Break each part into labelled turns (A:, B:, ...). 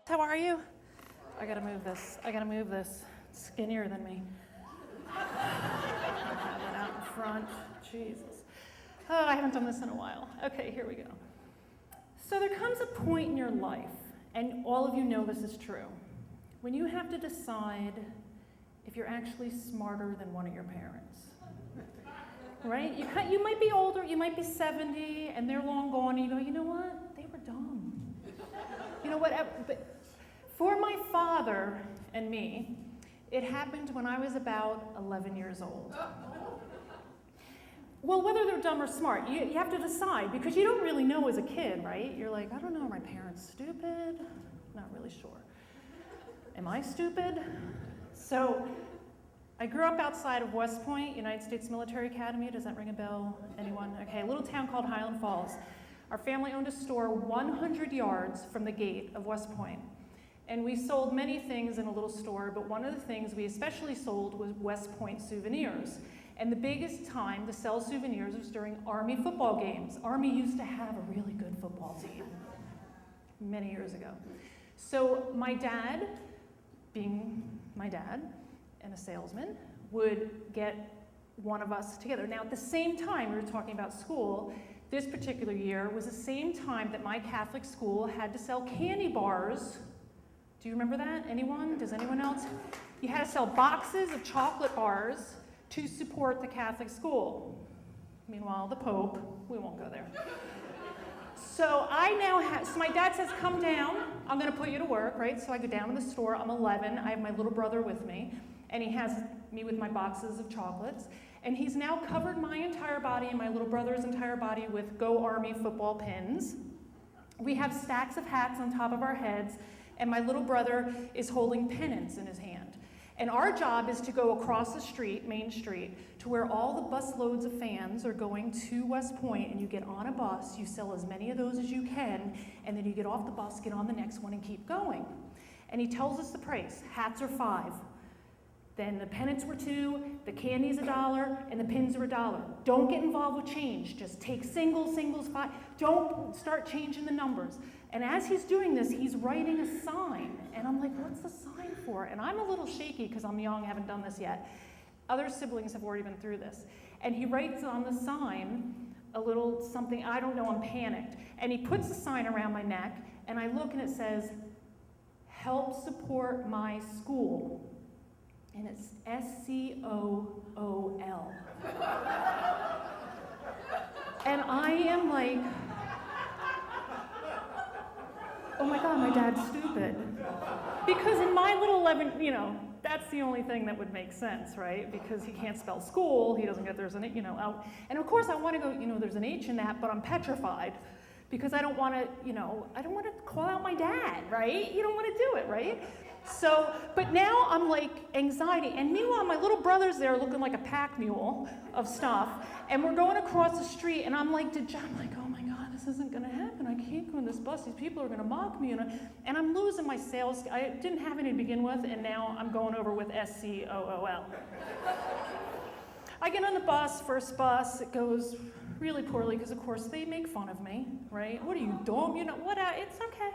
A: How are you? I gotta move this. It's skinnier than me. Have it out in front. Jesus. Oh, I haven't done this in a while. Okay, here we go. So there comes a point in your life, and all of you know this is true, when you have to decide if you're actually smarter than one of your parents. Right? You might be older, you might be 70, and they're long gone, and you go, you know what? They were dumb. You know, whatever. But for my father and me, it happened when I was about 11 years old. Well, whether they're dumb or smart, you have to decide, because you don't really know as a kid, right? You're like, I don't know, are my parents stupid? Not really sure. Am I stupid? So I grew up outside of West Point, United States Military Academy. Does that ring a bell? Anyone? Okay, a little town called Highland Falls. Our family owned a store 100 yards from the gate of West Point. And we sold many things in a little store, but one of the things we especially sold was West Point souvenirs. And the biggest time to sell souvenirs was during Army football games. Army used to have a really good football team many years ago. So my dad, being my dad and a salesman, would get one of us together. Now at the same time, we were talking about school, this particular year was the same time that my Catholic school had to sell candy bars. Do you remember that? Anyone? Does anyone else? You had to sell boxes of chocolate bars to support the Catholic school. Meanwhile, the Pope, we won't go there. So so my dad says, come down, I'm gonna put you to work, right? So I go down to the store, I'm 11, I have my little brother with me, and he has me with my boxes of chocolates, and he's now covered my entire body and my little brother's entire body with Go Army football pins. We have stacks of hats on top of our heads, and my little brother is holding pennants in his hand. And our job is to go across the street, Main Street, to where all the bus loads of fans are going to West Point, and you get on a bus, you sell as many of those as you can, and then you get off the bus, get on the next one, and keep going. And he tells us the price. Hats are $5. Then the pennants were $2, the candy's $1, and the pins are $1. Don't get involved with change. Just take singles, $5. Don't start changing the numbers. And as he's doing this, he's writing a sign. And I'm like, what's the sign for? And I'm a little shaky because I'm young, haven't done this yet. Other siblings have already been through this. And he writes on the sign a little something, I don't know, I'm panicked. And he puts the sign around my neck, and I look and it says, help support my school. And it's SCOOL. And I am like, oh my God, my dad's stupid. Because in my little 11, that's the only thing that would make sense, right? Because he can't spell school, he doesn't get there's an, and of course I want to go, there's an H in that, but I'm petrified because I don't want to, I don't want to call out my dad, right? You don't want to do it, right? So, but now I'm like anxiety, and meanwhile my little brother's there looking like a pack mule of stuff, and we're going across the street, and I'm like, oh my God, this isn't gonna happen. I can't go on this bus. These people are gonna mock me, and I'm losing my sales. I didn't have any to begin with, and now I'm going over with SCOOL. I get on the bus, first bus. It goes really poorly because, of course, they make fun of me, right? What are you, dumb? It's okay,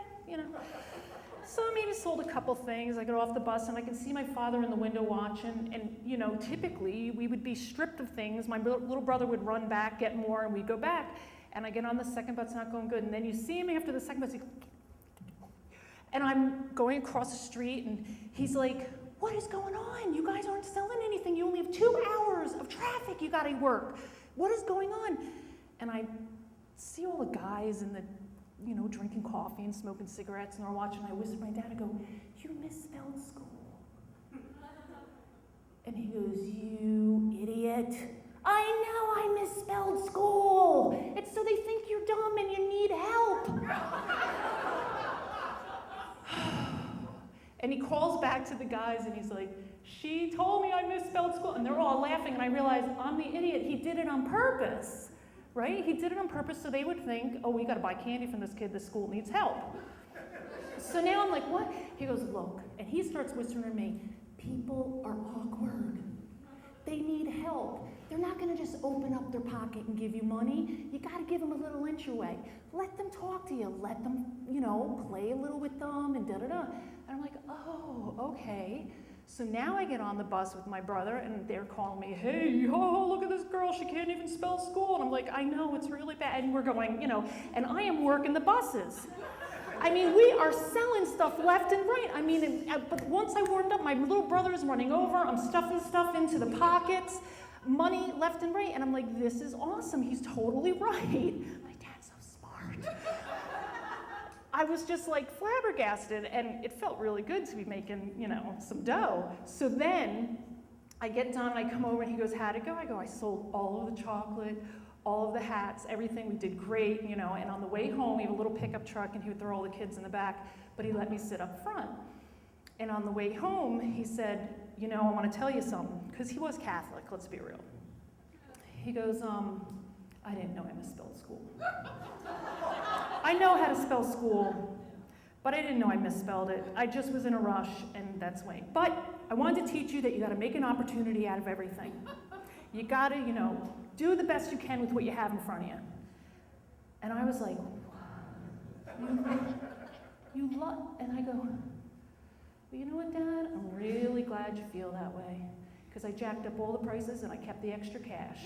A: So I maybe sold a couple things. I get off the bus and I can see my father in the window watching, and typically we would be stripped of things. My little brother would run back, get more, and we'd go back. And I get on the second bus, not going good. And then you see him after the second bus, and I'm going across the street, and he's like, what is going on? You guys aren't selling anything. You only have 2 hours of traffic you gotta work. What is going on? And I see all the guys in the drinking coffee and smoking cigarettes, and they're watching. I whisper to my dad, I go, you misspelled school. And he goes, you idiot. I know I misspelled school. It's so they think you're dumb and you need help. And he calls back to the guys, and he's like, she told me I misspelled school. And they're all laughing, and I realize I'm the idiot. He did it on purpose. Right? He did it on purpose so they would think, oh, we got to buy candy from this kid. The school needs help. So now I'm like, what? He goes, look. And he starts whispering to me, people are awkward. They need help. They're not going to just open up their pocket and give you money. You got to give them a little inch away. Let them talk to you. Let them, play a little with them and da-da-da. And I'm like, oh, okay. So now I get on the bus with my brother, and they're calling me, hey, oh, look at this girl. She can't even spell school. And I'm like, I know, it's really bad. And we're going, and I am working the buses. I mean, we are selling stuff left and right. I mean, but once I warmed up, my little brother is running over. I'm stuffing stuff into the pockets, money left and right. And I'm like, this is awesome. He's totally right. My dad's so smart. I was just like flabbergasted, and it felt really good to be making, some dough. So then I get done, and I come over, and he goes, how'd it go? I go, I sold all of the chocolate, all of the hats, everything. We did great, and on the way home, we have a little pickup truck, and he would throw all the kids in the back, but he let me sit up front. And on the way home, he said, I want to tell you something, because he was Catholic, let's be real. He goes, I didn't know I misspelled school. I know how to spell school, but I didn't know I misspelled it. I just was in a rush, and that's why. But I wanted to teach you that you got to make an opportunity out of everything. You got to, do the best you can with what you have in front of you. And I was like, you love, and I go, well, you know what, Dad? I'm really glad you feel that way, because I jacked up all the prices and I kept the extra cash.